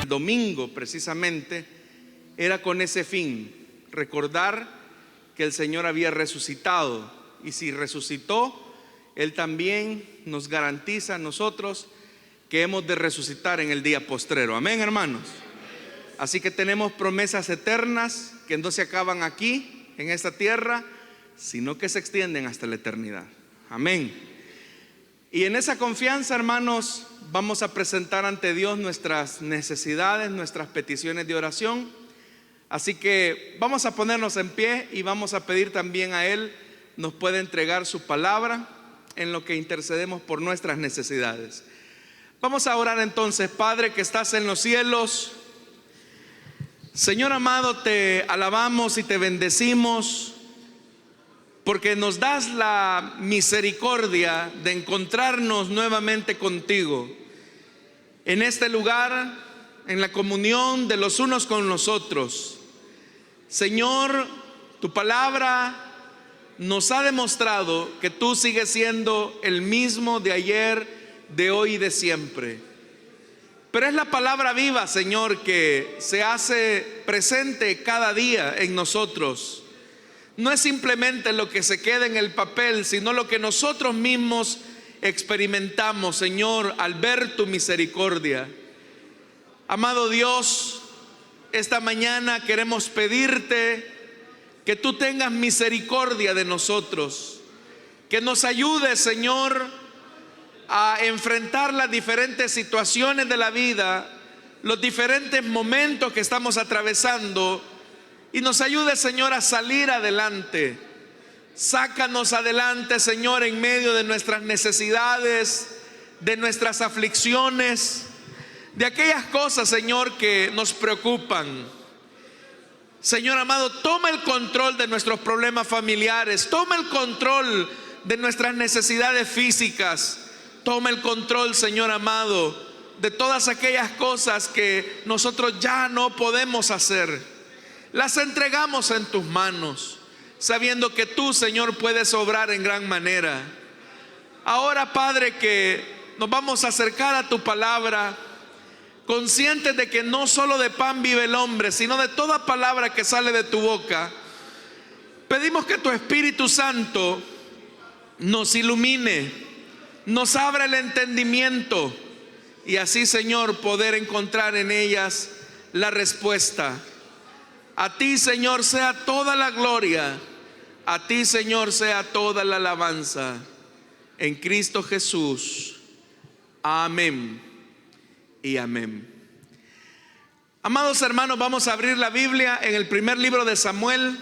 domingo precisamente, era con ese fin: recordar que el Señor había resucitado, y si resucitó, Él también nos garantiza a nosotros que hemos de resucitar en el día postrero. Amén, hermanos. Así que tenemos promesas eternas que no se acaban aquí en esta tierra, sino que se extienden hasta la eternidad. Amén. Y en esa confianza, hermanos, vamos a presentar ante Dios nuestras necesidades, nuestras peticiones de oración. Así que vamos a ponernos en pie y vamos a pedir también a Él nos pueda entregar su palabra en lo que intercedemos por nuestras necesidades. Vamos a orar entonces. Padre que estás en los cielos, Señor amado, te alabamos y te bendecimos porque nos das la misericordia de encontrarnos nuevamente contigo en este lugar, en la comunión de los unos con los otros. Señor, tu palabra nos ha demostrado que tú sigues siendo el mismo de ayer, de hoy y de siempre. Pero es la palabra viva, Señor, que se hace presente cada día en nosotros. No es simplemente lo que se queda en el papel, sino lo que nosotros mismos experimentamos, Señor, al ver tu misericordia. Amado Dios, esta mañana queremos pedirte que tú tengas misericordia de nosotros, que nos ayudes, Señor, a enfrentar las diferentes situaciones de la vida, los diferentes momentos que estamos atravesando, y nos ayude, Señor, a salir adelante. Sácanos adelante, Señor, en medio de nuestras necesidades, de nuestras aflicciones, de aquellas cosas, Señor, que nos preocupan. Señor amado, toma el control de nuestros problemas familiares, toma el control de nuestras necesidades físicas. Toma el control, Señor amado, de todas aquellas cosas que nosotros ya no podemos hacer. Las entregamos en tus manos, sabiendo que tú, Señor, puedes obrar en gran manera. Ahora, Padre, que nos vamos a acercar a tu palabra, conscientes de que no solo de pan vive el hombre, sino de toda palabra que sale de tu boca. Pedimos que tu Espíritu Santo nos ilumine, nos abra el entendimiento, y así, Señor, poder encontrar en ellas la respuesta. A ti, Señor, sea toda la gloria, a ti, Señor, sea toda la alabanza, en Cristo Jesús. Amén y amén. Amados hermanos, vamos a abrir la Biblia en el primer libro de Samuel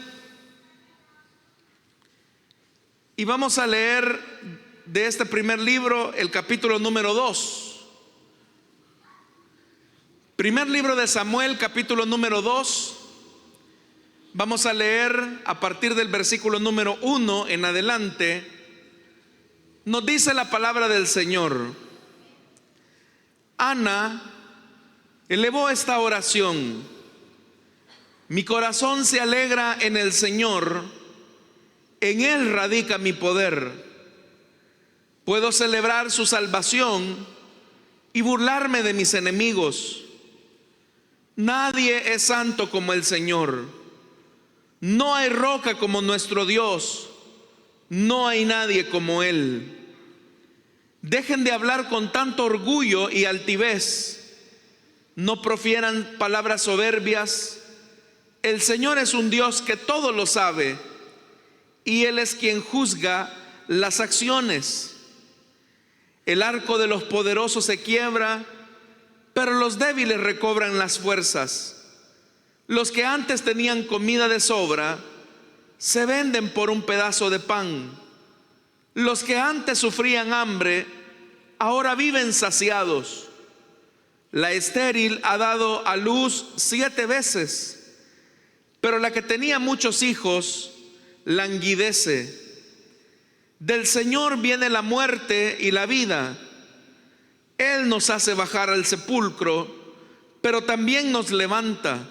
y vamos a leer de este primer libro el capítulo número 2. Primer libro de Samuel, capítulo número 2. Vamos a leer a partir del versículo número 1 en adelante. Nos dice la palabra del Señor: Ana elevó esta oración: mi corazón se alegra en el Señor, en Él radica mi poder. Puedo celebrar su salvación y burlarme de mis enemigos. Nadie es santo como el Señor. No hay roca como nuestro Dios. No hay nadie como Él. Dejen de hablar con tanto orgullo y altivez. No profieran palabras soberbias. El Señor es un Dios que todo lo sabe, y Él es quien juzga las acciones. El arco de los poderosos se quiebra, pero los débiles recobran las fuerzas. Los que antes tenían comida de sobra se venden por un pedazo de pan. Los que antes sufrían hambre ahora viven saciados. La estéril ha dado a luz 7 veces, pero la que tenía muchos hijos languidece. Del Señor viene la muerte y la vida. Él nos hace bajar al sepulcro, pero también nos levanta.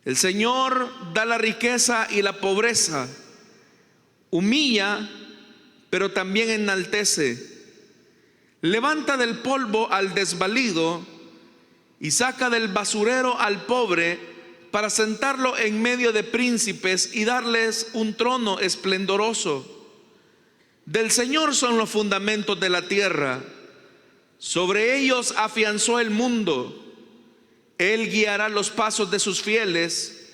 El Señor da la riqueza y la pobreza. Humilla, pero también enaltece. Levanta del polvo al desvalido y saca del basurero al pobre para sentarlo en medio de príncipes y darles un trono esplendoroso. Del Señor son los fundamentos de la tierra, sobre ellos afianzó el mundo. Él guiará los pasos de sus fieles,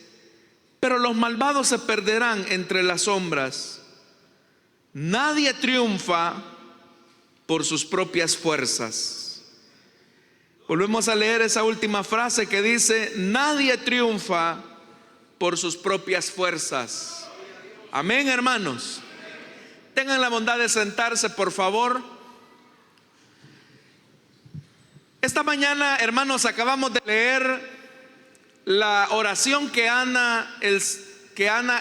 pero los malvados se perderán entre las sombras. Nadie triunfa por sus propias fuerzas. Volvemos a leer esa última frase que dice: nadie triunfa por sus propias fuerzas. Amén, hermanos. Tengan la bondad de sentarse, por favor. Esta mañana, hermanos, acabamos de leer la oración que Ana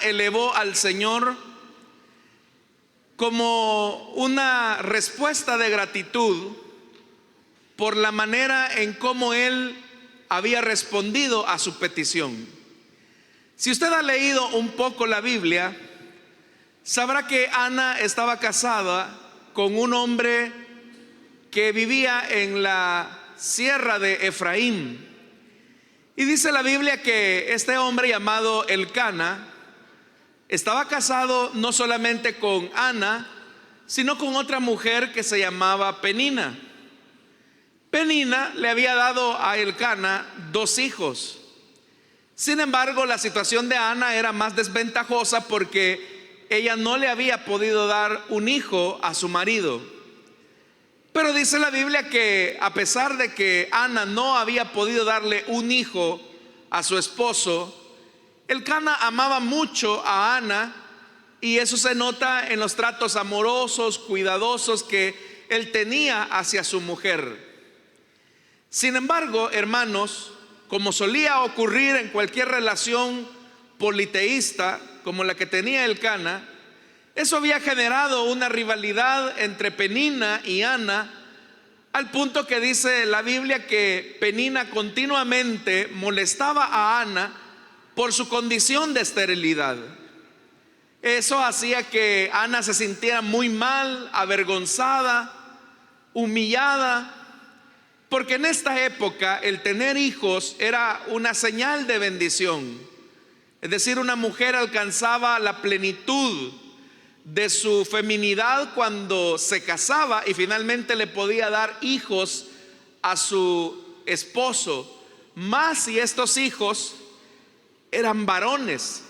elevó al Señor como una respuesta de gratitud por la manera en cómo Él había respondido a su petición. Si usted ha leído un poco la Biblia, sabrá que Ana estaba casada con un hombre que vivía en la sierra de Efraín. Y dice la Biblia que este hombre llamado Elcana estaba casado no solamente con Ana, sino con otra mujer que se llamaba Penina. Penina le había dado a Elcana 2 hijos. Sin embargo, la situación de Ana era más desventajosa porque ella no le había podido dar un hijo a su marido. Pero dice la Biblia que a pesar de que Ana no había podido darle un hijo a su esposo, Elcana amaba mucho a Ana, y eso se nota en los tratos amorosos, cuidadosos que él tenía hacia su mujer. Sin embargo, hermanos, como solía ocurrir en cualquier relación politeísta como la que tenía Elcana, eso había generado una rivalidad entre Penina y Ana, al punto que dice la Biblia que Penina continuamente molestaba a Ana por su condición de esterilidad. Eso hacía que Ana se sintiera muy mal, avergonzada, humillada, porque en esta época el tener hijos era una señal de bendición. Es decir, una mujer alcanzaba la plenitud de su feminidad cuando se casaba y finalmente le podía dar hijos a su esposo, más si estos hijos eran varones.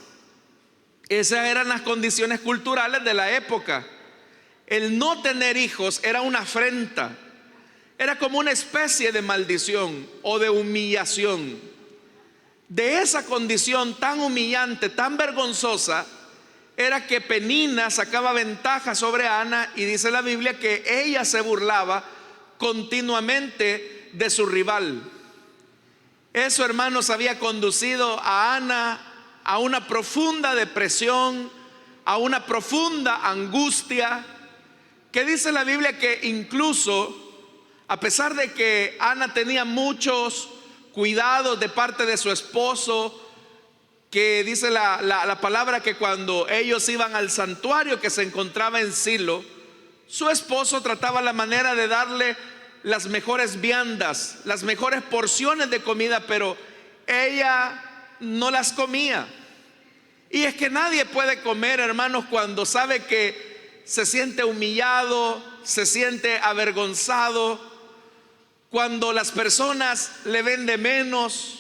Esas eran las condiciones culturales de la época. El no tener hijos era una afrenta, era como una especie de maldición o de humillación. De esa condición tan humillante, tan vergonzosa, era que Penina sacaba ventaja sobre Ana, y dice la Biblia que ella se burlaba continuamente de su rival. Eso, hermanos, había conducido a Ana a una profunda depresión, a una profunda angustia, que dice la Biblia que incluso a pesar de que Ana tenía muchos cuidados de parte de su esposo, que dice la palabra que cuando ellos iban al santuario que se encontraba en Silo, su esposo trataba la manera de darle las mejores viandas, las mejores porciones de comida, pero ella no las comía. Y es que nadie puede comer, hermanos, cuando sabe que se siente humillado, se siente avergonzado, cuando las personas le ven de menos,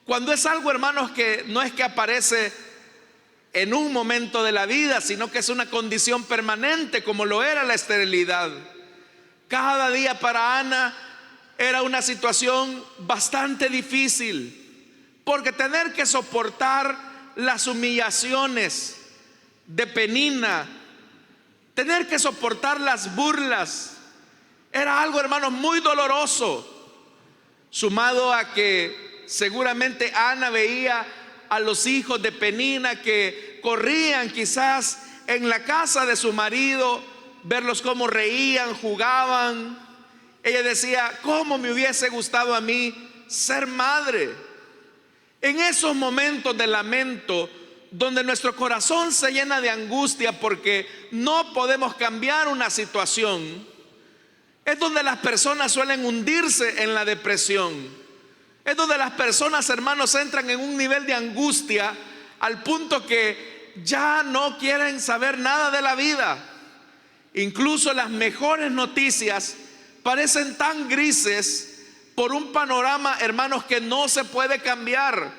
cuando es algo, hermanos, que no es que aparece en un momento de la vida, sino que es una condición permanente, como lo era la esterilidad. Cada día para Ana era una situación bastante difícil, porque tener que soportar las humillaciones de Penina, tener que soportar las burlas, era algo, hermanos, muy doloroso, sumado a que seguramente Ana veía a los hijos de Penina que corrían quizás en la casa de su marido, verlos cómo reían, jugaban. Ella decía: ¿cómo me hubiese gustado a mí ser madre? En esos momentos de lamento, donde nuestro corazón se llena de angustia porque no podemos cambiar una situación, es donde las personas suelen hundirse en la depresión. Es donde las personas, hermanos, entran en un nivel de angustia al punto que ya no quieren saber nada de la vida. Incluso las mejores noticias parecen tan grises por un panorama, hermanos, que no se puede cambiar.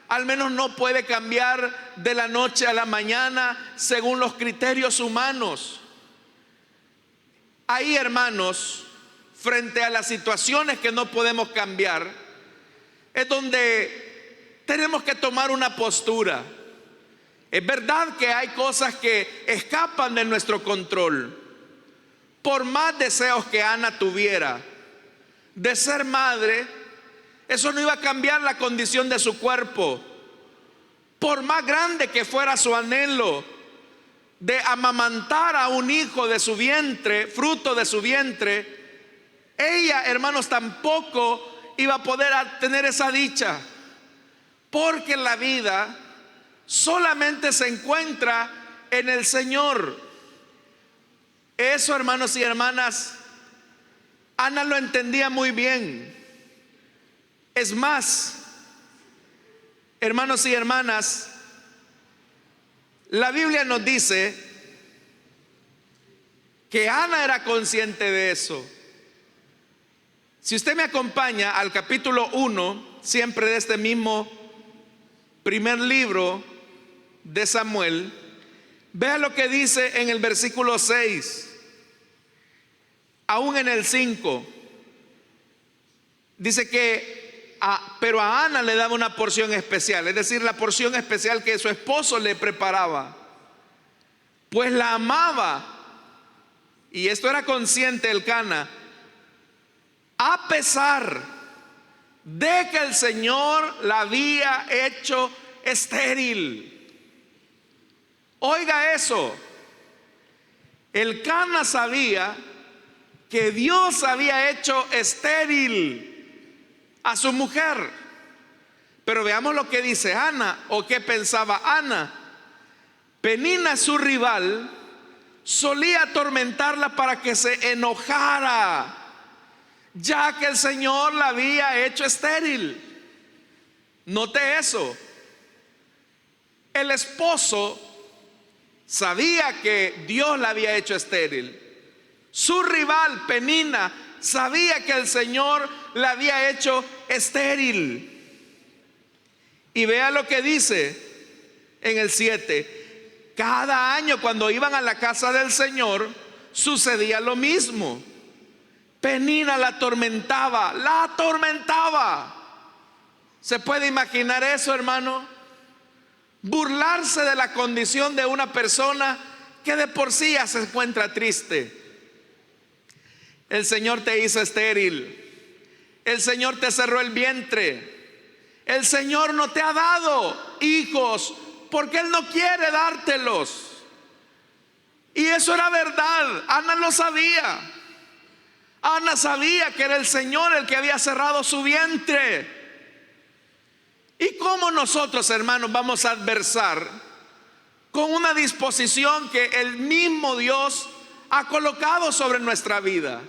Al menos no puede cambiar de la noche a la mañana según los criterios humanos. Ahí, hermanos, frente a las situaciones que no podemos cambiar, es donde tenemos que tomar una postura. Es verdad que hay cosas que escapan de nuestro control. Por más deseos que Ana tuviera de ser madre, eso no iba a cambiar la condición de su cuerpo. Por más grande que fuera su anhelo de amamantar a un hijo de su vientre, fruto de su vientre, ella, hermanos, tampoco iba a poder tener esa dicha, porque la vida solamente se encuentra en el Señor. Eso, hermanos y hermanas, Ana lo entendía muy bien. Es más, hermanos y hermanas, la Biblia nos dice que Ana era consciente de eso. Si usted me acompaña al capítulo 1, siempre de este mismo primer libro de Samuel, vea lo que dice en el versículo 6, aún en el 5. Dice que pero a Ana le daba una porción especial, es decir, la porción especial que su esposo le preparaba, pues la amaba. Y esto era consciente el Cana, a pesar de que el Señor la había hecho estéril. Oiga eso, el Cana sabía que Dios había hecho estéril a su mujer. Pero veamos lo que dice Ana, o qué pensaba Ana. Penina, su rival, solía atormentarla para que se enojara, ya que el Señor la había hecho estéril. Note eso. El esposo sabía que Dios la había hecho estéril. Su rival, Penina, sabía que el Señor la había hecho estéril. Y vea lo que dice en el 7. Cada año cuando iban a la casa del Señor sucedía lo mismo. Penina la atormentaba, la atormentaba. ¿Se puede imaginar eso, hermano? Burlarse de la condición de una persona que de por sí ya se encuentra triste. El Señor te hizo estéril. El Señor te cerró el vientre. El Señor no te ha dado hijos porque Él no quiere dártelos. Y eso era verdad. Ana lo sabía. Ana sabía que era el Señor el que había cerrado su vientre. ¿Y cómo nosotros, hermanos, vamos a adversar con una disposición que el mismo Dios ha colocado sobre nuestra vida?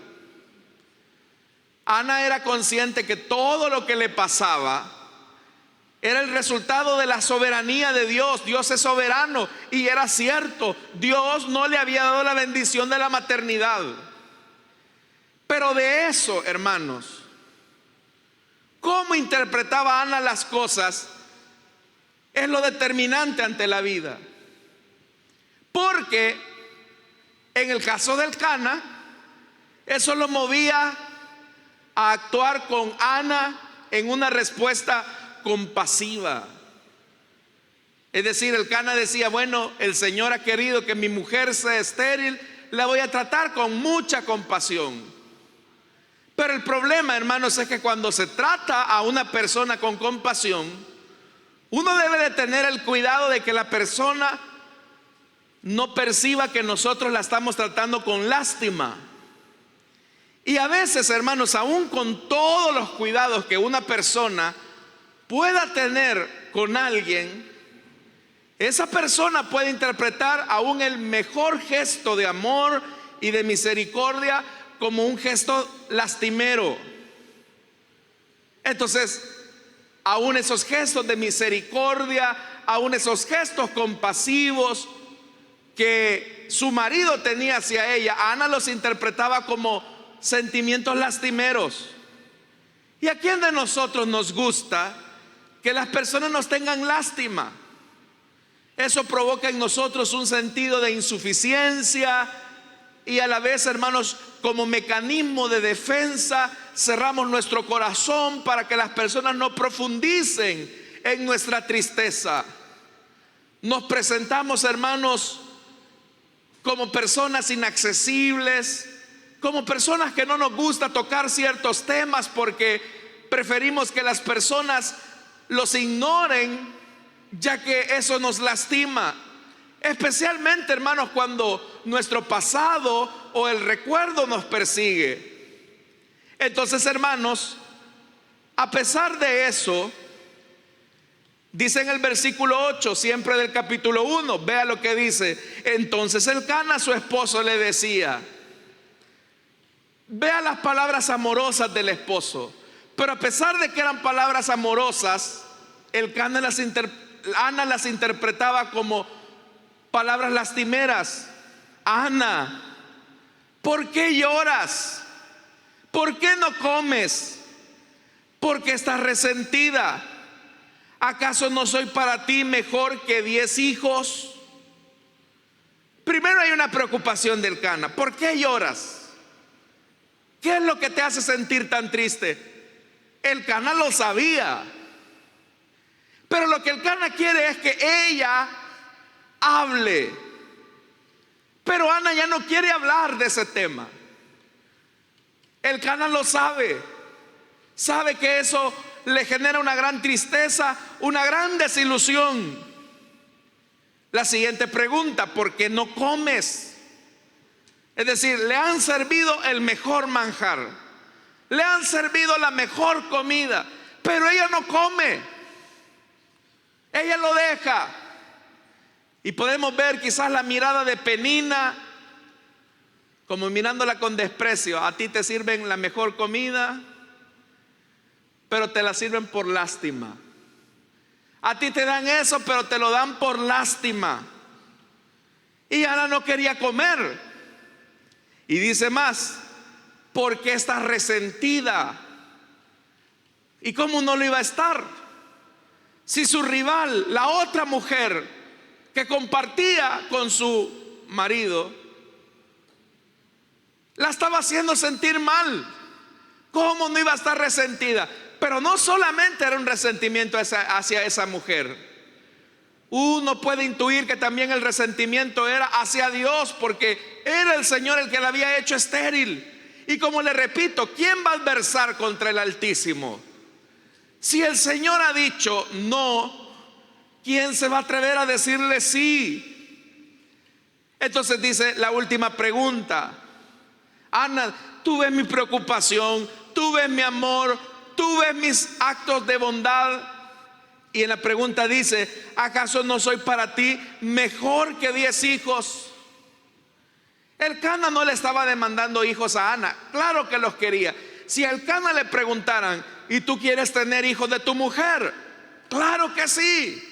Ana era consciente que todo lo que le pasaba era el resultado de la soberanía de Dios. Dios es soberano, y era cierto, Dios no le había dado la bendición de la maternidad. Pero de eso, hermanos, ¿cómo interpretaba Ana las cosas? Es lo determinante ante la vida. Porque en el caso del Cana, eso lo movía a actuar con Ana en una respuesta compasiva. Es decir, el Cana decía: bueno, el Señor ha querido que mi mujer sea estéril, la voy a tratar con mucha compasión. Pero el problema, hermanos, es que cuando se trata a una persona con compasión, uno debe de tener el cuidado de que la persona no perciba que nosotros la estamos tratando con lástima. Y a veces, hermanos, aún con todos los cuidados que una persona pueda tener con alguien, esa persona puede interpretar aún el mejor gesto de amor y de misericordia como un gesto lastimero. Entonces, aún esos gestos de misericordia, aún esos gestos compasivos que su marido tenía hacia ella, Ana los interpretaba como sentimientos lastimeros. ¿Y a quién de nosotros nos gusta que las personas nos tengan lástima? Eso provoca en nosotros un sentido de insuficiencia y a la vez, hermanos, como mecanismo de defensa, cerramos nuestro corazón para que las personas no profundicen en nuestra tristeza. Nos presentamos, hermanos, como personas inaccesibles, como personas que no nos gusta tocar ciertos temas porque preferimos que las personas los ignoren, ya que eso nos lastima. Especialmente, hermanos, cuando nuestro pasado o el recuerdo nos persigue. Entonces, hermanos, a pesar de eso, dice en el versículo 8, siempre del capítulo 1, vea lo que dice. Entonces Elcana, su esposo, le decía, vea las palabras amorosas del esposo. Pero a pesar de que eran palabras amorosas, Ana las interpretaba como palabras lastimeras. Ana, ¿por qué lloras? ¿Por qué no comes? ¿Por qué estás resentida? ¿Acaso no soy para ti mejor que 10 hijos? Primero hay una preocupación de Elcana. ¿Por qué lloras? ¿Qué es lo que te hace sentir tan triste? Elcana lo sabía, pero lo que Elcana quiere es que ella hable. Pero Ana ya no quiere hablar de ese tema. Elcana lo sabe. Sabe que eso le genera una gran tristeza, una gran desilusión. La siguiente pregunta: ¿por qué no comes? Es decir, le han servido el mejor manjar, le han servido la mejor comida, pero ella no come. Ella lo deja. Y podemos ver quizás la mirada de Penina, como mirándola con desprecio. A ti te sirven la mejor comida, pero te la sirven por lástima. A ti te dan eso, pero te lo dan por lástima. Y Ana no quería comer. Y dice más: ¿por qué estás resentida? ¿Y cómo no lo iba a estar? Si su rival, la otra mujer que compartía con su marido, la estaba haciendo sentir mal, ¿cómo no iba a estar resentida? Pero no solamente era un resentimiento hacia esa mujer. Uno puede intuir que también el resentimiento era hacia Dios, porque era el Señor el que la había hecho estéril. Y como le repito, ¿quién va a adversar contra el Altísimo? Si el Señor ha dicho no, ¿quién se va a atrever a decirle sí? Entonces dice la última pregunta: Ana, tú ves mi preocupación, tú ves mi amor, tú ves mis actos de bondad. Y en la pregunta dice: ¿acaso no soy para ti mejor que 10 hijos? Elcana no le estaba demandando hijos a Ana, claro que los quería. Si a Elcana le preguntaran: ¿y tú quieres tener hijos de tu mujer? Claro que sí.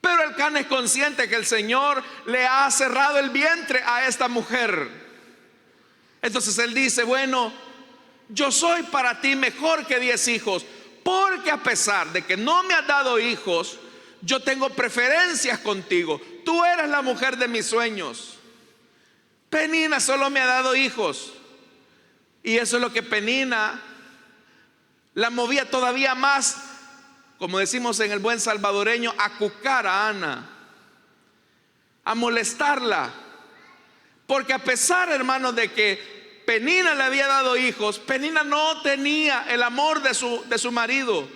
Pero Elcana es consciente que el Señor le ha cerrado el vientre a esta mujer. Entonces él dice: bueno, yo soy para ti mejor que 10 hijos, porque a pesar de que no me has dado hijos, yo tengo preferencias contigo. Tú eres la mujer de mis sueños. Penina solo me ha dado hijos. Y eso es lo que Penina la movía todavía más, como decimos en el buen salvadoreño, a cucar a Ana, a molestarla. Porque a pesar, hermanos, de que Penina le había dado hijos, Penina no tenía el amor de su marido,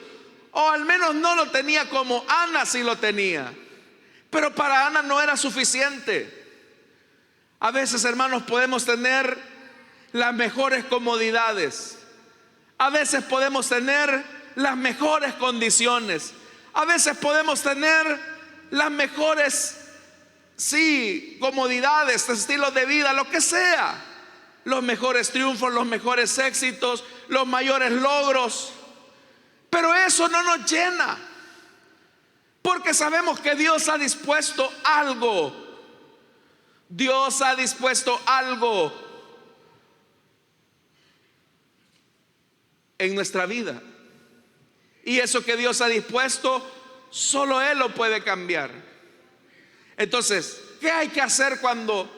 o al menos no lo tenía como Ana sí lo tenía. Pero para Ana no era suficiente. A veces, hermanos, podemos tener las mejores comodidades, a veces podemos tener las mejores condiciones, a veces podemos tener las mejores, sí, comodidades, estilos de vida, lo que sea, los mejores triunfos, los mejores éxitos, los mayores logros. Pero eso no nos llena, porque sabemos que Dios ha dispuesto algo. Dios ha dispuesto algo en nuestra vida. Y eso que Dios ha dispuesto, solo Él lo puede cambiar. Entonces, ¿qué hay que hacer cuando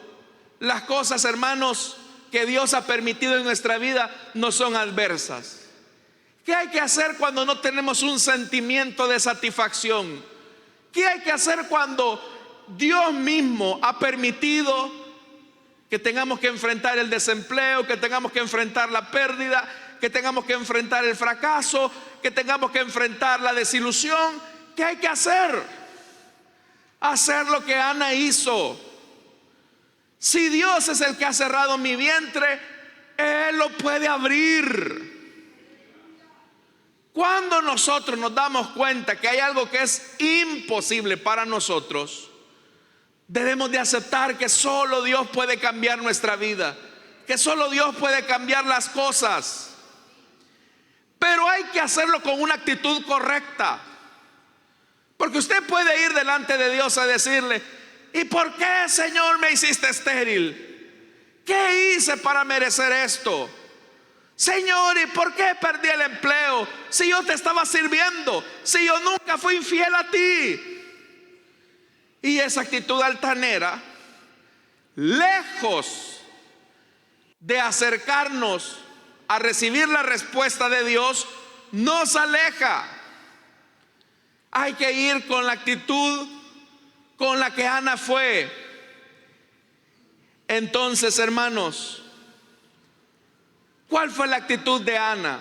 las cosas, hermanos, que Dios ha permitido en nuestra vida no son adversas? ¿Qué hay que hacer cuando no tenemos un sentimiento de satisfacción? ¿Qué hay que hacer cuando Dios mismo ha permitido que tengamos que enfrentar el desempleo, que tengamos que enfrentar la pérdida, que tengamos que enfrentar el fracaso, que tengamos que enfrentar la desilusión? ¿Qué hay que hacer? Hacer lo que Ana hizo. Si Dios es el que ha cerrado mi vientre, Él lo puede abrir. Cuando nosotros nos damos cuenta que hay algo que es imposible para nosotros, debemos de aceptar que solo Dios puede cambiar nuestra vida, que solo Dios puede cambiar las cosas. Pero hay que hacerlo con una actitud correcta. Porque usted puede ir delante de Dios a decirle: ¿y por qué, Señor, me hiciste estéril? ¿Qué hice para merecer esto? Señor, ¿y por qué perdí el empleo? Si yo te estaba sirviendo, si yo nunca fui infiel a ti. Y esa actitud altanera, lejos de acercarnos a recibir la respuesta de Dios, nos aleja. Hay que ir con la actitud con la que Ana fue. Entonces, hermanos, ¿cuál fue la actitud de Ana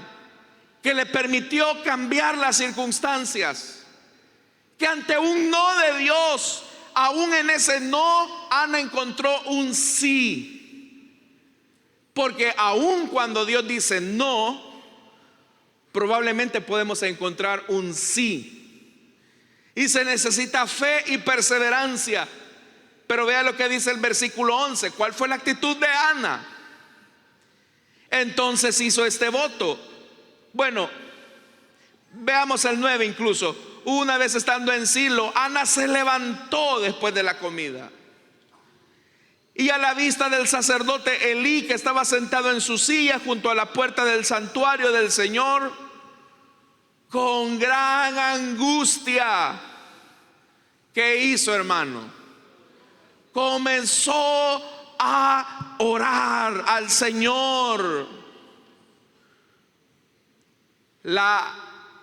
que le permitió cambiar las circunstancias? Que ante un no de Dios, aún en ese no, Ana encontró un sí. Porque aún cuando Dios dice no, probablemente podemos encontrar un sí. Y se necesita fe y perseverancia. Pero vea lo que dice el versículo 11. ¿Cuál fue la actitud de Ana? Entonces hizo este voto. Bueno, veamos el 9 incluso. Una vez estando en Silo, Ana se levantó después de la comida. Y a la vista del sacerdote Elí, que estaba sentado en su silla junto a la puerta del santuario del Señor, con gran angustia, ¿qué hizo, hermano? Comenzó a orar al Señor. La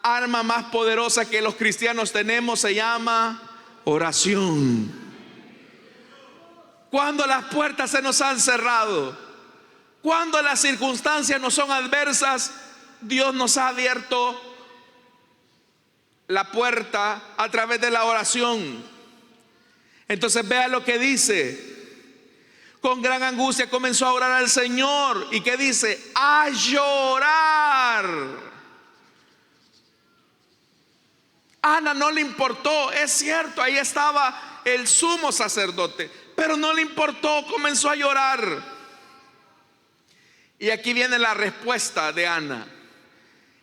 arma más poderosa que los cristianos tenemos se llama oración. Cuando las puertas se nos han cerrado, cuando las circunstancias no son adversas, Dios nos ha abierto la puerta a través de la oración. Entonces vea lo que dice. Con gran angustia comenzó a orar al Señor. ¿Y qué dice? A llorar. Ana no le importó, es cierto, ahí estaba el sumo sacerdote, pero no le importó, comenzó a llorar. Y aquí viene la respuesta de Ana.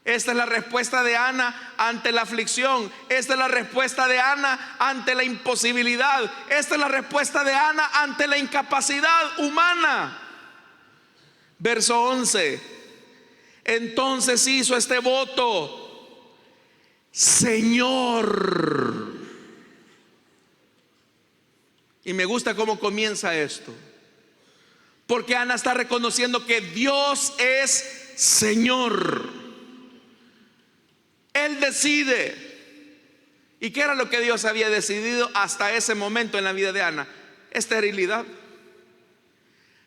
Esta es la respuesta de Ana ante la aflicción. Esta es la respuesta de Ana ante la imposibilidad. Esta es la respuesta de Ana ante la incapacidad humana. Verso 11. Entonces hizo este voto: Señor. Y me gusta cómo comienza esto, porque Ana está reconociendo que Dios es Señor. Él decide. ¿Y qué era lo que Dios había decidido hasta ese momento en la vida de Ana? Esterilidad.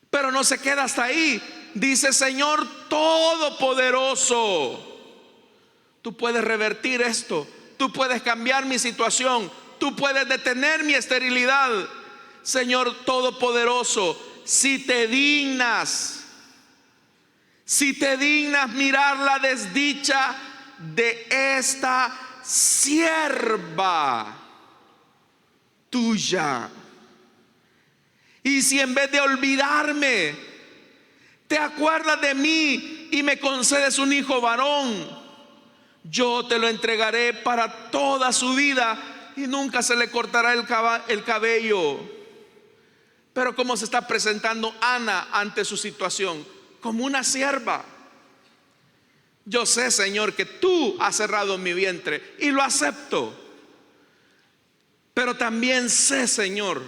Pero no se queda hasta ahí. Dice: Señor Todopoderoso, tú puedes revertir esto, tú puedes cambiar mi situación, tú puedes detener mi esterilidad. Señor Todopoderoso, si te dignas mirar la desdicha de esta sierva tuya, y si en vez de olvidarme te acuerdas de mí y me concedes un hijo varón, yo te lo entregaré para toda su vida y nunca se le cortará el cabello. Pero ¿cómo se está presentando Ana ante su situación? Como una sierva. Yo sé, Señor, que tú has cerrado mi vientre y lo acepto. Pero también sé, Señor,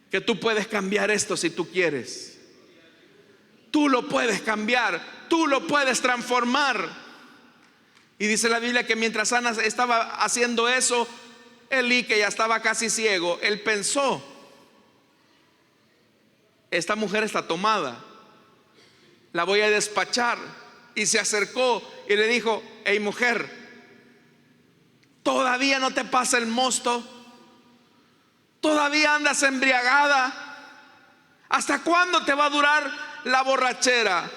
que tú puedes cambiar esto si tú quieres. Tú lo puedes cambiar, tú lo puedes transformar. Y dice la Biblia que mientras Ana estaba haciendo eso, Elí, que ya estaba casi ciego, él pensó: esta mujer está tomada, la voy a despachar. Y se acercó y le dijo: hey mujer, ¿todavía no te pasa el mosto? ¿Todavía andas embriagada? ¿Hasta cuándo te va a durar la borrachera?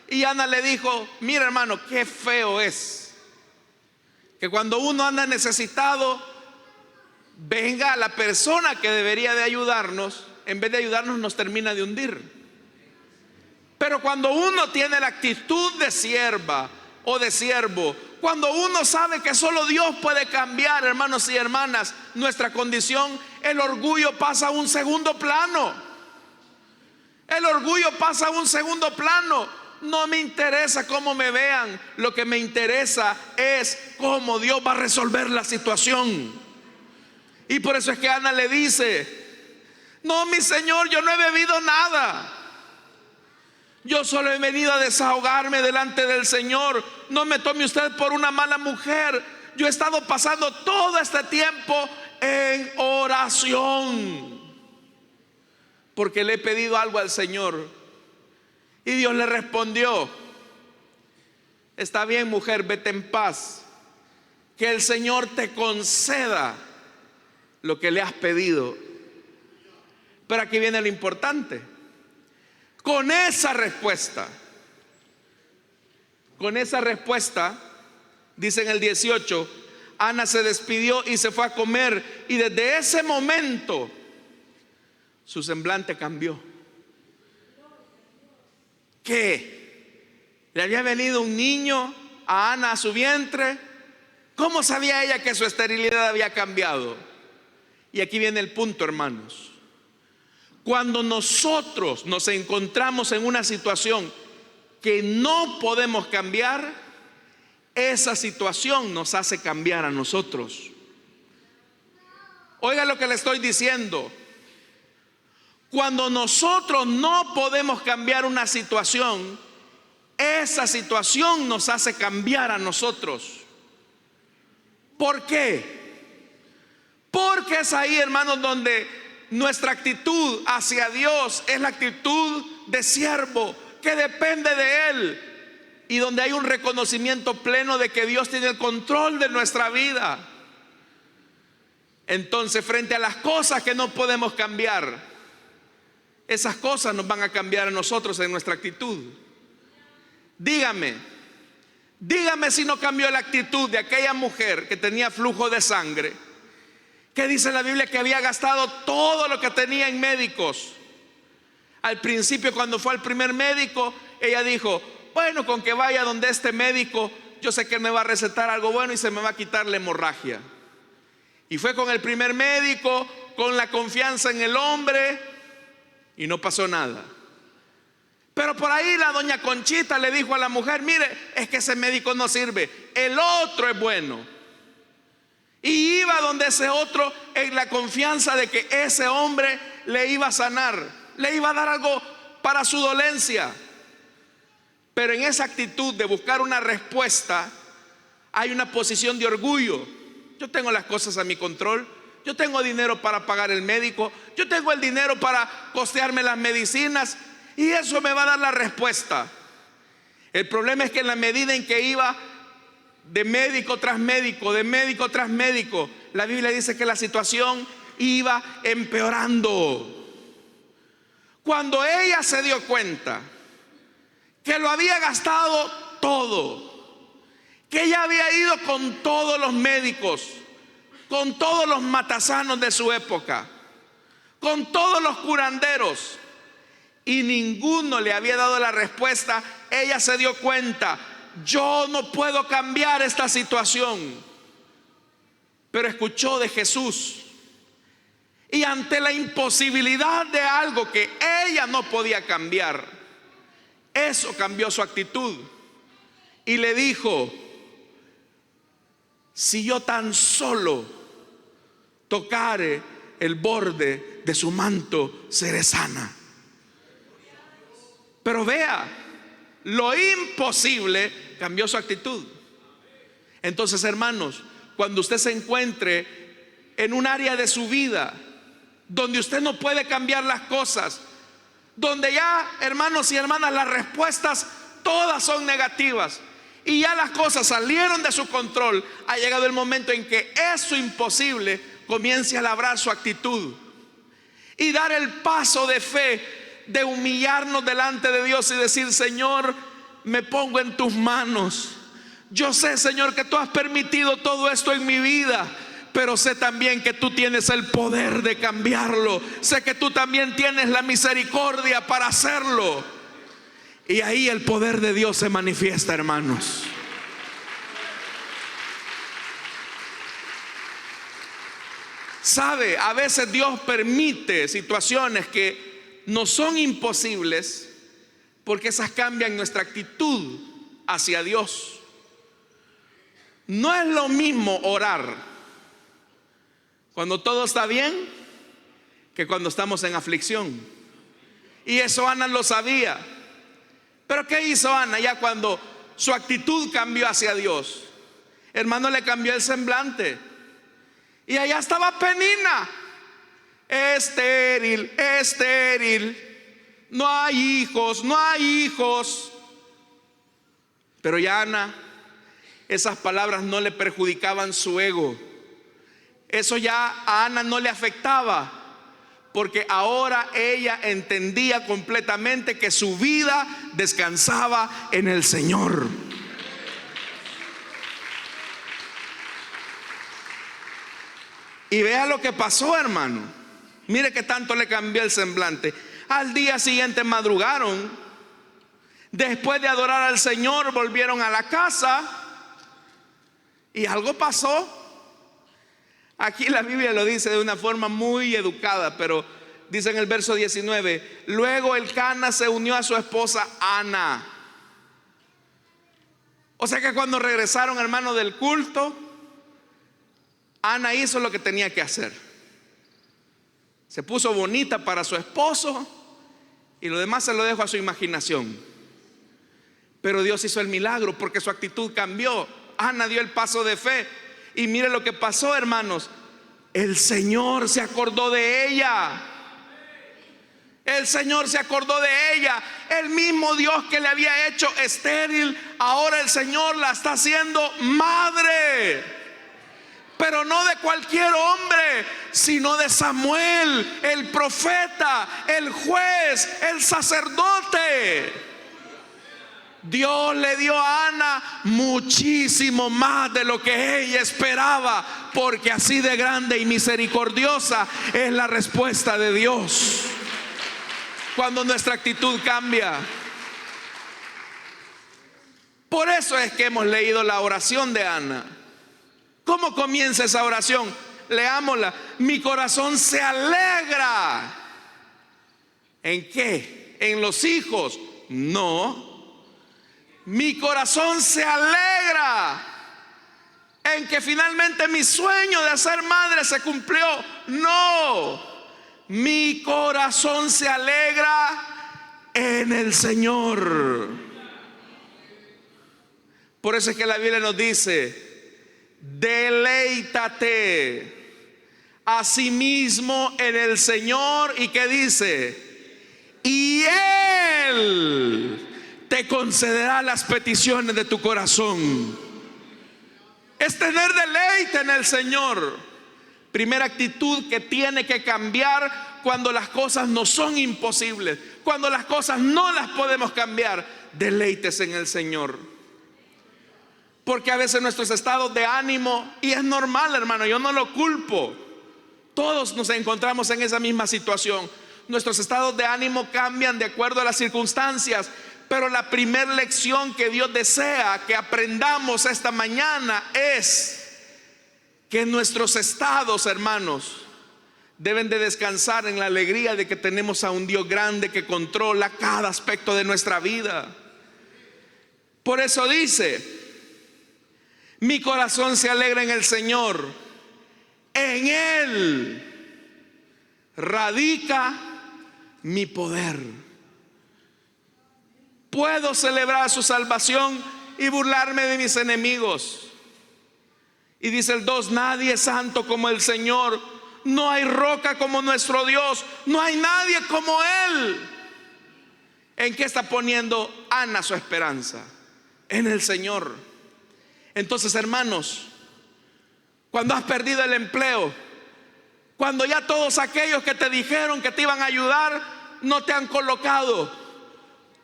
Y Ana le dijo: mira, hermano, qué feo es que cuando uno anda necesitado, venga la persona que debería de ayudarnos, en vez de ayudarnos nos termina de hundir. Pero cuando uno tiene la actitud de sierva o de siervo, cuando uno sabe que solo Dios puede cambiar, hermanos y hermanas, nuestra condición, el orgullo pasa a un segundo plano. El orgullo pasa a un segundo plano. No me interesa cómo me vean, lo que me interesa es cómo Dios va a resolver la situación. Y por eso es que Ana le dice: no, mi Señor, yo no he bebido nada. Yo solo he venido a desahogarme delante del Señor. No me tome usted por una mala mujer. Yo he estado pasando todo este tiempo en oración, porque le he pedido algo al Señor. Y Dios le respondió: está bien, mujer, vete en paz. Que el Señor te conceda lo que le has pedido. Pero aquí viene lo importante. Con esa respuesta, dice en el 18, Ana se despidió y se fue a comer. Y desde ese momento su semblante cambió. ¿Qué? ¿Le había venido un niño a Ana a su vientre? ¿Cómo sabía ella que su esterilidad había cambiado? Y aquí viene el punto, hermanos. Cuando nosotros nos encontramos en una situación que no podemos cambiar, esa situación nos hace cambiar a nosotros. Oiga lo que le estoy diciendo. Cuando nosotros no podemos cambiar una situación, esa situación nos hace cambiar a nosotros. ¿Por qué? Porque es ahí, hermanos, donde nuestra actitud hacia Dios es la actitud de siervo, que depende de Él, y donde hay un reconocimiento pleno de que Dios tiene el control de nuestra vida. Entonces, frente a las cosas que no podemos cambiar, esas cosas nos van a cambiar a nosotros en nuestra actitud. Dígame si no cambió la actitud de aquella mujer que tenía flujo de sangre, que dice la Biblia que había gastado todo lo que tenía en médicos. Al principio, cuando fue al primer médico, ella dijo: bueno, con que vaya donde este médico, yo sé que él me va a recetar algo bueno y se me va a quitar la hemorragia. Y fue con el primer médico, con la confianza en el hombre, y no pasó nada. Pero por ahí la doña Conchita le dijo a la mujer: mire, es que ese médico no sirve, el otro es bueno. Y iba donde ese otro en la confianza de que ese hombre le iba a sanar, le iba a dar algo para su dolencia. Pero en esa actitud de buscar una respuesta hay una posición de orgullo. Yo tengo las cosas a mi control, yo tengo dinero para pagar el médico, yo tengo el dinero para costearme las medicinas, y eso me va a dar la respuesta. El problema es que en la medida en que iba de médico tras médico, de médico tras médico, la Biblia dice que la situación iba empeorando. Cuando ella se dio cuenta que lo había gastado todo, que ella había ido con todos los médicos, con todos los matasanos de su época, con todos los curanderos, y ninguno le había dado la respuesta, ella se dio cuenta yo no puedo cambiar esta situación, pero escuchó de Jesús. Y ante la imposibilidad de algo que ella no podía cambiar, eso cambió su actitud. Y le dijo: si yo tan solo tocare el borde de su manto, seré sana. Pero vea, lo imposible cambió su actitud. Entonces, hermanos, cuando usted se encuentre en un área de su vida donde usted no puede cambiar las cosas, donde ya, hermanos y hermanas, las respuestas todas son negativas y ya las cosas salieron de su control, ha llegado el momento en que eso imposible comience a labrar su actitud y dar el paso de fe, de humillarnos delante de Dios y decir: Señor, me pongo en tus manos. Yo sé, Señor, que tú has permitido todo esto en mi vida, pero sé también que tú tienes el poder de cambiarlo. Sé que tú también tienes la misericordia para hacerlo. Y ahí el poder de Dios se manifiesta, hermanos. Sabe, a veces Dios permite situaciones que no son imposibles porque esas cambian nuestra actitud hacia Dios. No es lo mismo orar cuando todo está bien que cuando estamos en aflicción. Y eso Ana lo sabía. Pero ¿qué hizo Ana ya cuando su actitud cambió hacia Dios? Hermano, le cambió el semblante. Y allá estaba Penina, estéril, estéril. No hay hijos, no hay hijos. Pero ya Ana, esas palabras no le perjudicaban su ego. Eso ya a Ana no le afectaba, porque ahora ella entendía completamente que su vida descansaba en el Señor. Y vea lo que pasó, hermano. Mire que tanto le cambió el semblante. Al día siguiente madrugaron. Después de adorar al Señor, volvieron a la casa. Y algo pasó. Aquí la Biblia lo dice de una forma muy educada, pero dice en el verso 19: luego Elcana se unió a su esposa Ana. O sea que cuando regresaron, hermano, del culto, Ana hizo lo que tenía que hacer. Se puso bonita para su esposo y lo demás se lo dejó a su imaginación. Pero Dios hizo el milagro porque su actitud cambió. Ana dio el paso de fe. Y mire lo que pasó, hermanos. El Señor se acordó de ella. El Señor se acordó de ella. El mismo Dios que le había hecho estéril, ahora el Señor la está haciendo madre. Pero no de cualquier hombre, sino de Samuel, el profeta, el juez, el sacerdote. Dios le dio a Ana muchísimo más de lo que ella esperaba, porque así de grande y misericordiosa es la respuesta de Dios cuando nuestra actitud cambia. Por eso es que hemos leído la oración de Ana. ¿Cómo comienza esa oración? Leámosla. Mi corazón se alegra. ¿En qué? ¿En los hijos? No. Mi corazón se alegra en que finalmente mi sueño de ser madre se cumplió. No, mi corazón se alegra en el Señor. Por eso es que la Biblia nos dice: deleítate asimismo en el Señor. ¿Y qué dice? Y Él te concederá las peticiones de tu corazón. Es tener deleite en el Señor. Primera actitud que tiene que cambiar cuando las cosas no son imposibles, cuando las cosas no las podemos cambiar. Deleites en el Señor. Porque a veces nuestros estados de ánimo, y es normal, hermano, yo no lo culpo, todos nos encontramos en esa misma situación. Nuestros estados de ánimo cambian de acuerdo a las circunstancias. Pero la primera lección que Dios desea que aprendamos esta mañana es que nuestros estados, hermanos, deben de descansar en la alegría de que tenemos a un Dios grande que controla cada aspecto de nuestra vida. Por eso dice: mi corazón se alegra en el Señor, en Él radica mi poder. Puedo celebrar su salvación y burlarme de mis enemigos. Y dice el 2: nadie es santo como el Señor, no hay roca como nuestro Dios, no hay nadie como Él. ¿En qué está poniendo Ana su esperanza? En el Señor. Entonces, hermanos, cuando has perdido el empleo, cuando ya todos aquellos que te dijeron que te iban a ayudar no te han colocado,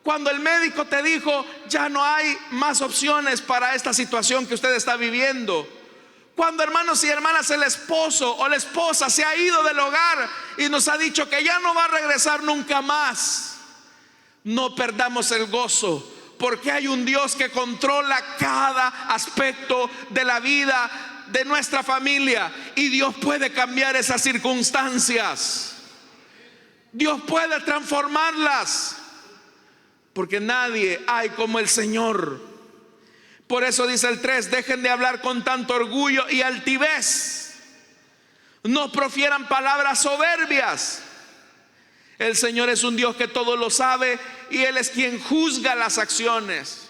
cuando el médico te dijo ya no hay más opciones para esta situación que usted está viviendo, cuando, hermanos y hermanas, el esposo o la esposa se ha ido del hogar y nos ha dicho que ya no va a regresar nunca más, no perdamos el gozo, porque hay un Dios que controla cada aspecto de la vida de nuestra familia, y Dios puede cambiar esas circunstancias. Dios puede transformarlas, porque nadie hay como el Señor. Por eso dice el 3: dejen de hablar con tanto orgullo y altivez, no profieran palabras soberbias. El Señor es un Dios que todo lo sabe y Él es quien juzga las acciones.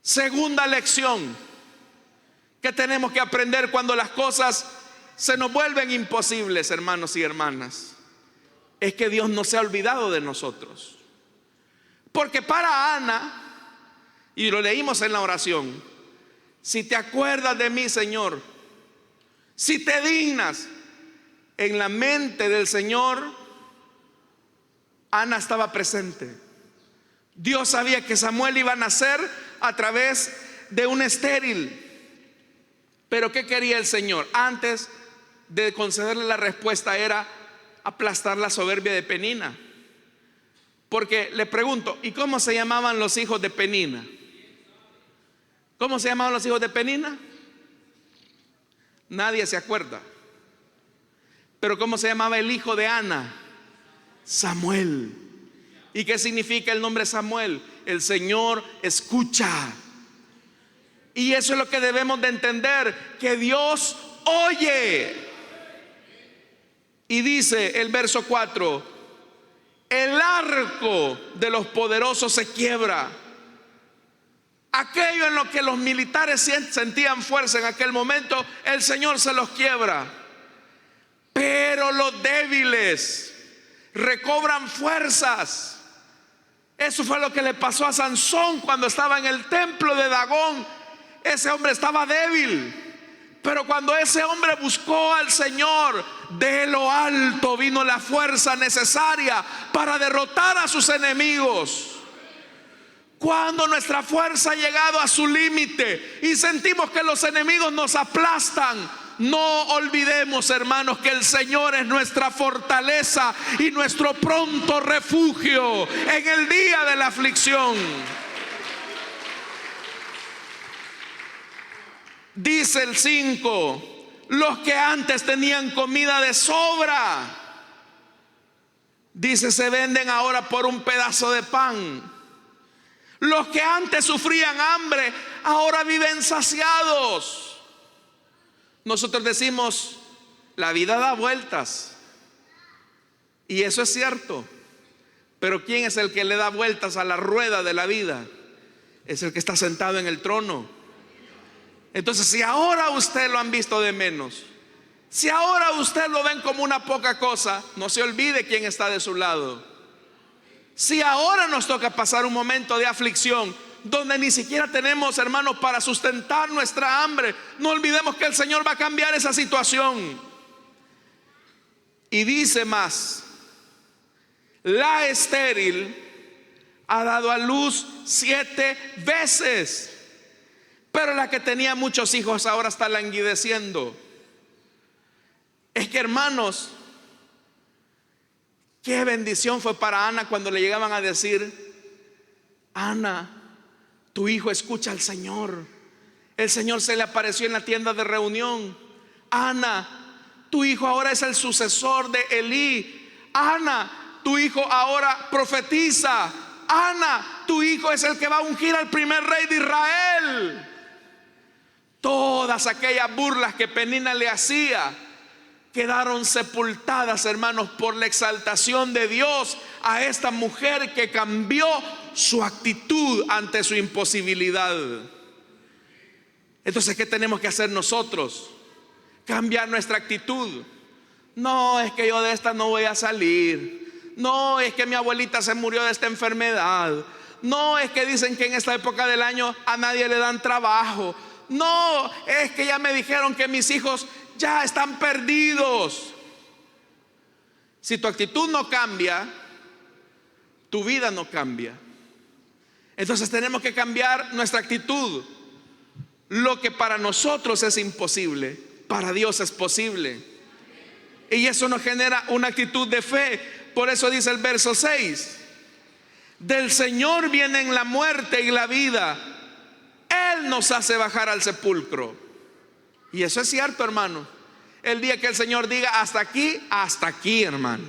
Segunda lección que tenemos que aprender cuando las cosas se nos vuelven imposibles, hermanos y hermanas, es que Dios no se ha olvidado de nosotros. Porque para Ana, y lo leímos en la oración: si te acuerdas de mí, Señor, si te dignas. En la mente del Señor, Ana estaba presente. Dios sabía que Samuel iba a nacer a través de un estéril. Pero ¿qué quería el Señor? Antes de concederle la respuesta, era aplastar la soberbia de Penina. Porque le pregunto: ¿y cómo se llamaban los hijos de Penina? ¿Cómo se llamaban los hijos de Penina? Nadie se acuerda. Pero ¿cómo se llamaba el hijo de Ana? Samuel. ¿Y qué significa el nombre Samuel? El Señor escucha. Y eso es lo que debemos de entender, que Dios oye. Y dice el verso 4: el arco de los poderosos se quiebra. Aquello en lo que los militares sentían fuerza en aquel momento, el Señor se los quiebra. Pero los débiles recobran fuerzas. Eso fue lo que le pasó a Sansón cuando estaba en el templo de Dagón. Ese hombre estaba débil, pero cuando ese hombre buscó al Señor, de lo alto vino la fuerza necesaria para derrotar a sus enemigos. Cuando nuestra fuerza ha llegado a su límite y sentimos que los enemigos nos aplastan, no olvidemos, hermanos, que el Señor es nuestra fortaleza y nuestro pronto refugio en el día de la aflicción. Dice el 5: los que antes tenían comida de sobra, dice, se venden ahora por un pedazo de pan. Los que antes sufrían hambre, ahora viven saciados. Nosotros decimos: la vida da vueltas, y eso es cierto. Pero ¿quién es el que le da vueltas a la rueda de la vida? Es el que está sentado en el trono. Entonces, si ahora usted lo han visto de menos, si ahora usted lo ven como una poca cosa, no se olvide quién está de su lado. Si ahora nos toca pasar un momento de aflicción donde ni siquiera tenemos, hermanos, para sustentar nuestra hambre, no olvidemos que el Señor va a cambiar esa situación. Y dice más: la estéril ha dado a luz 7 veces, pero la que tenía muchos hijos ahora está languideciendo. Es que, hermanos, qué bendición fue para Ana cuando le llegaban a decir: Ana, tu hijo escucha al Señor. El Señor se le apareció en la tienda de reunión. Ana, tu hijo ahora es el sucesor de Elí. Ana, tu hijo ahora profetiza. Ana, tu hijo es el que va a ungir al primer rey de Israel. Todas aquellas burlas que Penina le hacía quedaron sepultadas, hermanos, por la exaltación de Dios a esta mujer que cambió su actitud ante su imposibilidad. Entonces, ¿qué tenemos que hacer nosotros? Cambiar nuestra actitud. No, es que yo de esta no voy a salir. No, es que mi abuelita se murió de esta enfermedad. No, es que dicen que en esta época del año a nadie le dan trabajo. No, es que ya me dijeron que mis hijos ya están perdidos. Si tu actitud no cambia, tu vida no cambia. Entonces tenemos que cambiar nuestra actitud. Lo que para nosotros es imposible, para Dios es posible. Y eso nos genera una actitud de fe. Por eso dice el verso 6: del Señor vienen la muerte y la vida. Él nos hace bajar al sepulcro. Y eso es cierto, hermano. El día que el Señor diga hasta aquí, hermano.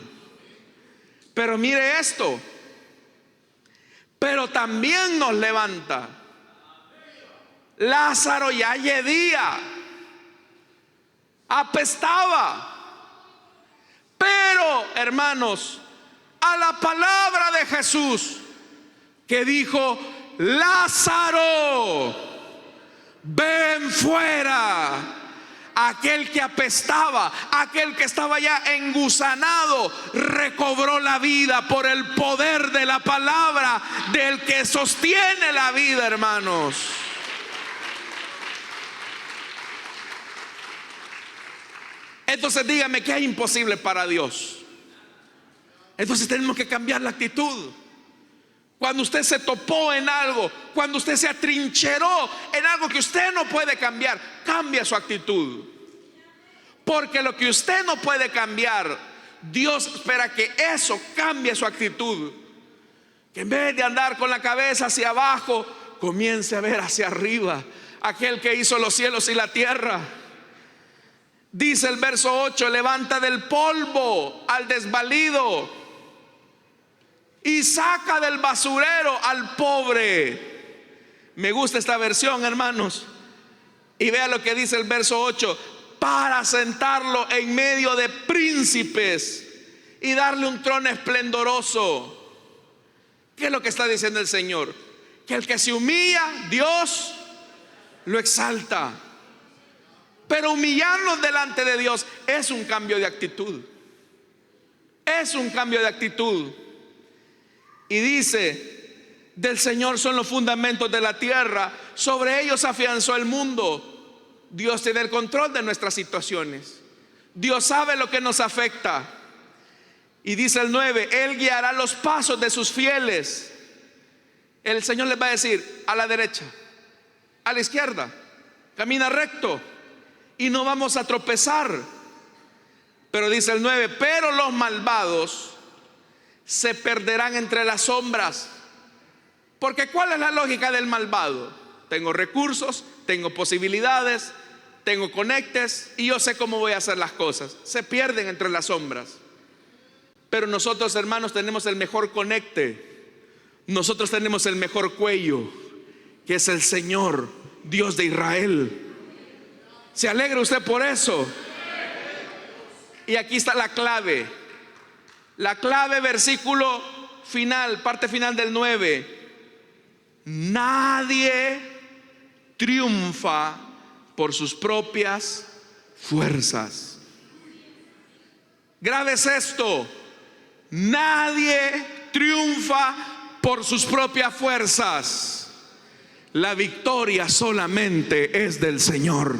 Pero mire esto: pero también nos levanta. Lázaro ya yedía, apestaba. Pero, hermanos, a la palabra de Jesús que dijo: Lázaro, ven fuera. Aquel que apestaba, aquel que estaba ya engusanado, recobró la vida por el poder de la palabra del que sostiene la vida, hermanos. Entonces dígame, ¿qué es imposible para Dios? Entonces tenemos que cambiar la actitud. Cuando usted se topó en algo, cuando usted se atrincheró en algo que usted no puede cambiar, cambia su actitud. Porque lo que usted no puede cambiar, Dios espera que eso cambie su actitud. Que en vez de andar con la cabeza hacia abajo, comience a ver hacia arriba. Aquel que hizo los cielos y la tierra. Dice el verso 8: levanta del polvo al desvalido y saca del basurero al pobre. Me gusta esta versión, hermanos. Y vea lo que dice el verso 8: para sentarlo en medio de príncipes y darle un trono esplendoroso. ¿Qué es lo que está diciendo el Señor? Que el que se humilla, Dios lo exalta. Pero humillarnos delante de Dios es un cambio de actitud. Es un cambio de actitud. Y dice: del Señor son los fundamentos de la tierra, sobre ellos afianzó el mundo. Dios tiene el control de nuestras situaciones. Dios sabe lo que nos afecta. Y dice el 9: Él guiará los pasos de sus fieles. El Señor les va a decir: a la derecha, a la izquierda, camina recto y no vamos a tropezar. Pero dice el 9: pero los malvados se perderán entre las sombras. Porque ¿cuál es la lógica del malvado? Tengo recursos, tengo posibilidades, tengo conectes y yo sé cómo voy a hacer las cosas. Se pierden entre las sombras. Pero nosotros, hermanos, tenemos el mejor conecte. Nosotros tenemos el mejor cuello, que es el Señor, Dios de Israel. ¿Se alegra usted por eso? Y aquí está la clave. La clave, versículo final, parte final del 9. Nadie triunfa por sus propias fuerzas. Grave es esto: nadie triunfa por sus propias fuerzas. La victoria solamente es del Señor.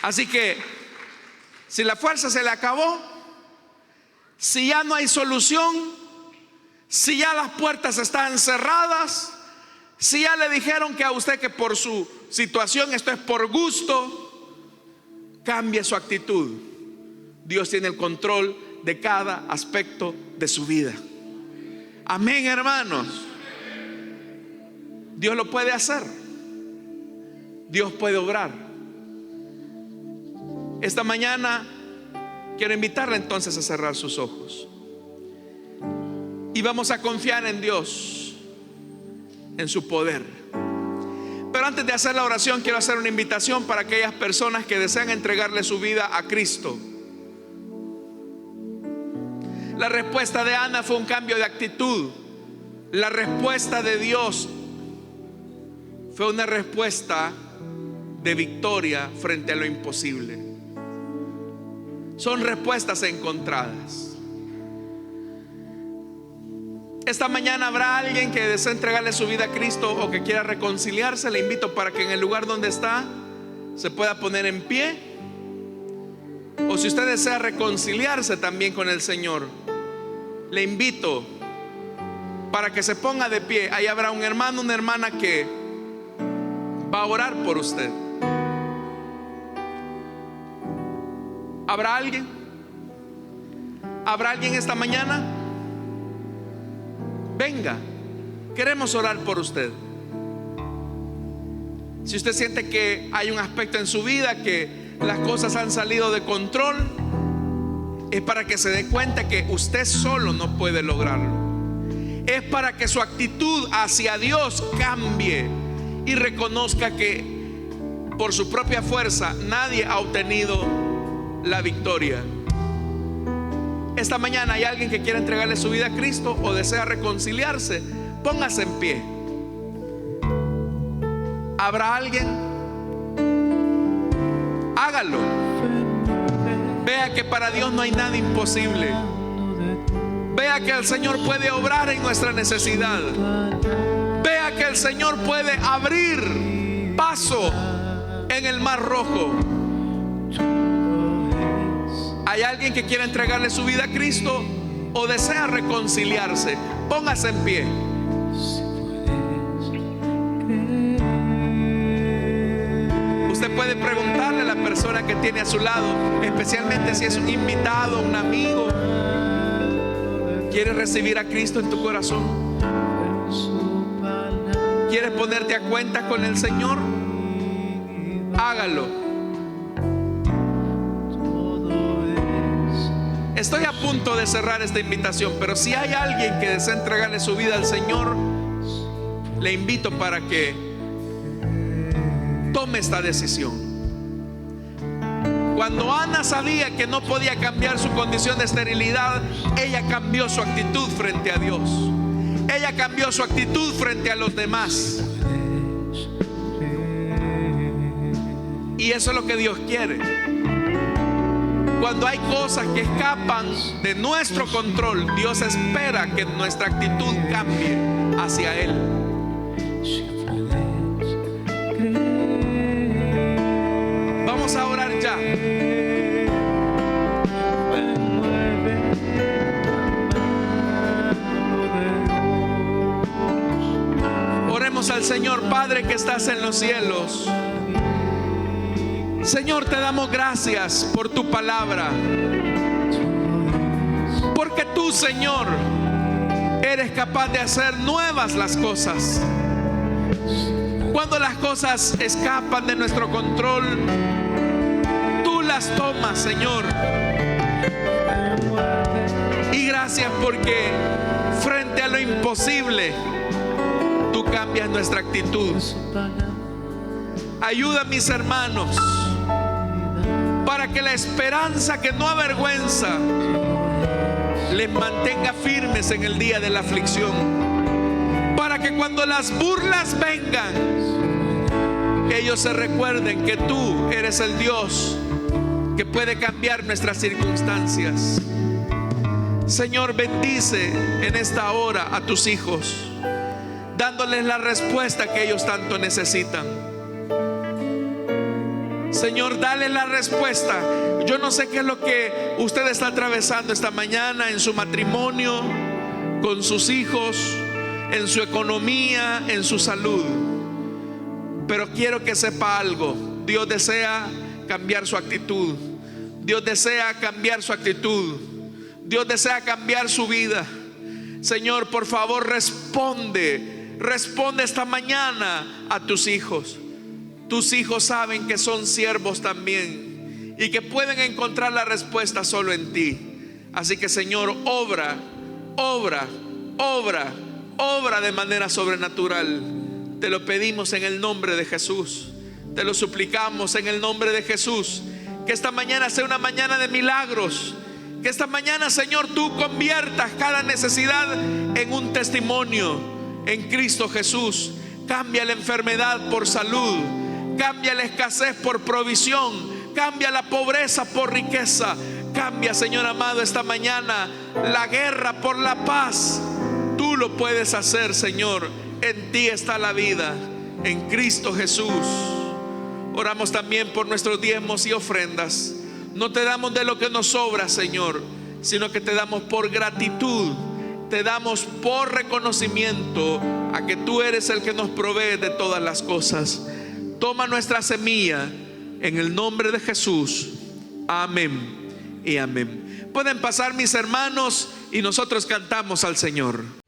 Así que si la fuerza se le acabó, si ya no hay solución, si ya las puertas están cerradas, si ya le dijeron que a usted que por su situación esto es por gusto, cambie su actitud. Dios tiene el control de cada aspecto de su vida. Amén, hermanos. Dios lo puede hacer. Dios puede obrar. Esta mañana quiero invitarle entonces a cerrar sus ojos. Y vamos a confiar en Dios, en su poder. Pero antes de hacer la oración, quiero hacer una invitación para aquellas personas que desean entregarle su vida a Cristo. La respuesta de Ana fue un cambio de actitud. La respuesta de Dios fue una respuesta de victoria frente a lo imposible. Son respuestas encontradas. Esta mañana habrá alguien que desea entregarle su vida a Cristo o que quiera reconciliarse. Le invito para que en el lugar donde está se pueda poner en pie. O si usted desea reconciliarse también con el Señor, le invito para que se ponga de pie. Ahí habrá un hermano, una hermana que va a orar por usted. ¿Habrá alguien? ¿Habrá alguien esta mañana? Venga, queremos orar por usted. Si usted siente que hay un aspecto en su vida que las cosas han salido de control, es para que se dé cuenta que usted solo no puede lograrlo. Es para que su actitud hacia Dios cambie y reconozca que por su propia fuerza nadie ha obtenido la victoria. Esta mañana hay alguien que quiere entregarle su vida a Cristo o desea reconciliarse. Póngase en pie. ¿Habrá alguien? Hágalo. Vea que para Dios no hay nada imposible. Vea que el Señor puede obrar en nuestra necesidad. Vea que el Señor puede abrir paso en el mar rojo. ¿Hay alguien que quiere entregarle su vida a Cristo o desea reconciliarse? Póngase en pie. Usted puede preguntarle a la persona que tiene a su lado, especialmente si es un invitado, un amigo. ¿Quieres recibir a Cristo en tu corazón? ¿Quieres ponerte a cuenta con el Señor? Hágalo. Estoy a punto de cerrar esta invitación, pero si hay alguien que desea entregarle su vida al Señor, le invito para que tome esta decisión. Cuando Ana sabía que no podía cambiar su condición de esterilidad, ella cambió su actitud frente a Dios. Ella cambió su actitud frente a los demás. Y eso es lo que Dios quiere. Cuando hay cosas que escapan de nuestro control, Dios espera que nuestra actitud cambie hacia Él. Vamos a orar ya. Oremos al Señor. Padre que estás en los cielos, Señor, te damos gracias por tu palabra, porque tú, Señor, eres capaz de hacer nuevas las cosas. Cuando las cosas escapan de nuestro control, tú las tomas, Señor. Y gracias porque frente a lo imposible, tú cambias nuestra actitud. Ayuda a mis hermanos para que la esperanza que no avergüenza les mantenga firmes en el día de la aflicción, para que cuando las burlas vengan, ellos se recuerden que tú eres el Dios que puede cambiar nuestras circunstancias. Señor, bendice en esta hora a tus hijos, dándoles la respuesta que ellos tanto necesitan. Señor, dale la respuesta. Yo no sé qué es lo que usted está atravesando esta mañana en su matrimonio, con sus hijos, en su economía, en su salud. Pero quiero que sepa algo. Dios desea cambiar su actitud. Dios desea cambiar su actitud. Dios desea cambiar su vida. Señor, por favor, responde esta mañana a tus hijos. Tus hijos saben que son siervos también y que pueden encontrar la respuesta solo en ti. Así que, Señor, obra de manera sobrenatural. Te lo pedimos en el nombre de Jesús. Te lo suplicamos en el nombre de Jesús. Que esta mañana sea una mañana de milagros. Que esta mañana, Señor, tú conviertas cada necesidad en un testimonio en Cristo Jesús. Cambia la enfermedad por salud. Cambia la escasez por provisión. Cambia la pobreza por riqueza. Cambia, Señor amado, esta mañana la guerra por la paz. Tú lo puedes hacer, Señor. En ti está la vida, en Cristo Jesús. Oramos también por nuestros diezmos y ofrendas. No te damos de lo que nos sobra, Señor, sino que te damos por gratitud. Te damos por reconocimiento a que tú eres el que nos provee de todas las cosas. Toma nuestra semilla en el nombre de Jesús. Amén y amén. Pueden pasar, mis hermanos, y nosotros cantamos al Señor.